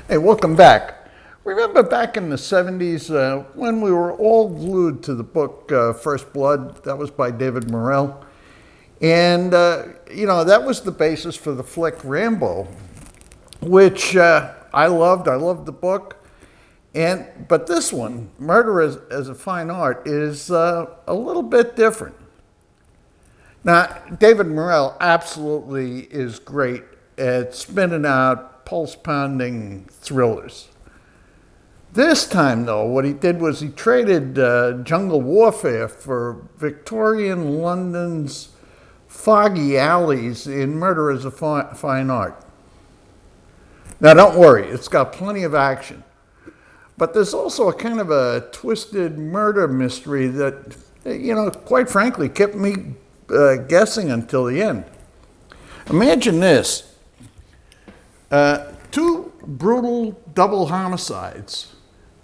Hey, welcome back. Remember back in the 70s when we were all glued to the book First Blood? That was by David Morrell. And, that was the basis for the flick Rambo, which I loved. I loved the book. But this one, Murder as a Fine Art, is a little bit different. Now, David Morrell absolutely is great at spinning out pulse-pounding thrillers. This time, though, what he did was he traded jungle warfare for Victorian London's foggy alleys in Murder as a Fine Art. Now, don't worry, it's got plenty of action. But there's also a kind of a twisted murder mystery that, quite frankly, kept me guessing until the end. Imagine this. Two brutal double homicides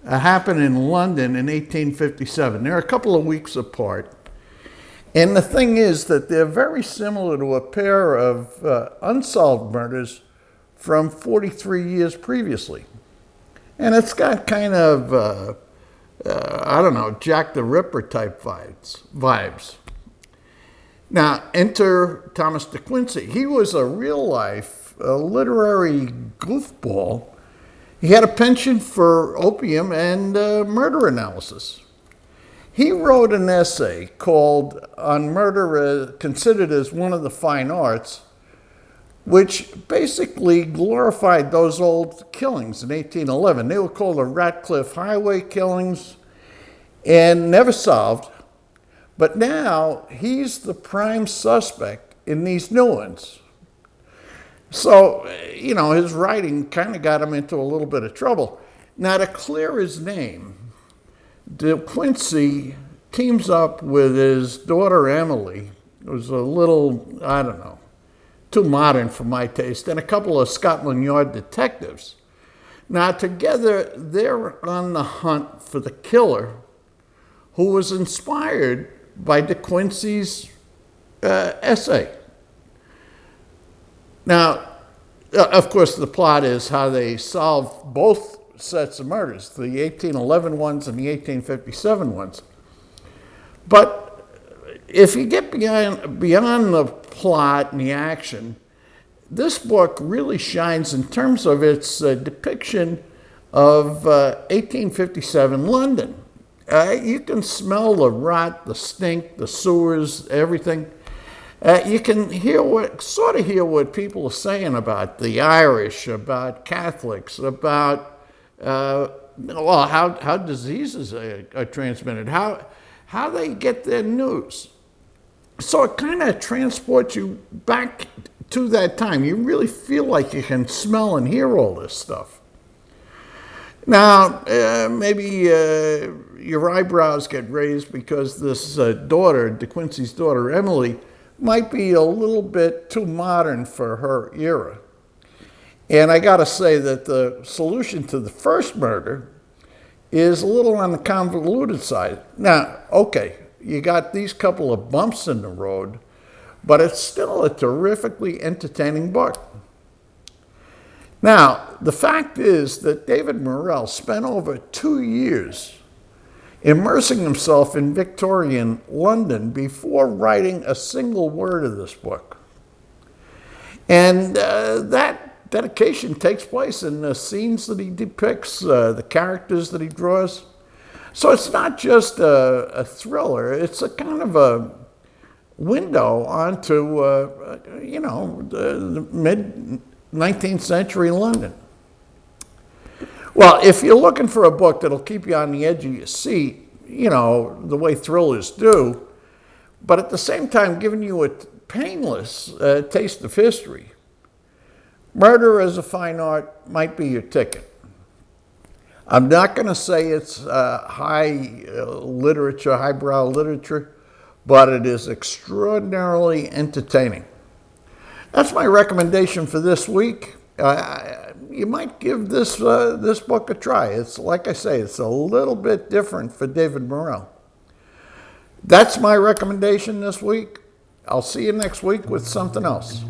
happened in London in 1857. They're a couple of weeks apart. And the thing is that they're very similar to a pair of unsolved murders from 43 years previously. And it's got kind of, Jack the Ripper type vibes. Now, enter Thomas de Quincey. He was a real-life literary goofball. He had a penchant for opium and murder analysis. He wrote an essay called On Murder Considered as One of the Fine Arts, which basically glorified those old killings in 1811. They were called the Ratcliffe Highway killings and never solved. But now he's the prime suspect in these new ones. So, his writing kind of got him into a little bit of trouble. Now, to clear his name, De Quincey teams up with his daughter Emily, who's a little, too modern for my taste, and a couple of Scotland Yard detectives. Now, together, they're on the hunt for the killer who was inspired by De Quincey's essay. Now, of course, the plot is how they solve both sets of murders, the 1811 ones and the 1857 ones. But if you get beyond the plot and the action, this book really shines in terms of its depiction of 1857 London. You can smell the rot, the stink, the sewers, everything. You can hear what people are saying about the Irish, about Catholics, about how diseases are transmitted, how they get their news. So it kind of transports you back to that time. You really feel like you can smell and hear all this stuff. Now, maybe your eyebrows get raised because this daughter, De Quincey's daughter, Emily, might be a little bit too modern for her era. And I got to say that the solution to the first murder is a little on the convoluted side. Now, okay, you got these couple of bumps in the road, but it's still a terrifically entertaining book. Now, the fact is that David Morrell spent over 2 years immersing himself in Victorian London before writing a single word of this book. And that dedication takes place in the scenes that he depicts, the characters that he draws. So it's not just a thriller, it's a kind of a window onto, the mid-19th century London. Well, if you're looking for a book that'll keep you on the edge of your seat, the way thrillers do, but at the same time giving you a painless taste of history, Murder as a Fine Art might be your ticket. I'm not going to say it's highbrow literature, but it is extraordinarily entertaining. That's my recommendation for this week. You might give this book a try. It's like I say, it's a little bit different for David Morrell. That's my recommendation this week. I'll see you next week with something else.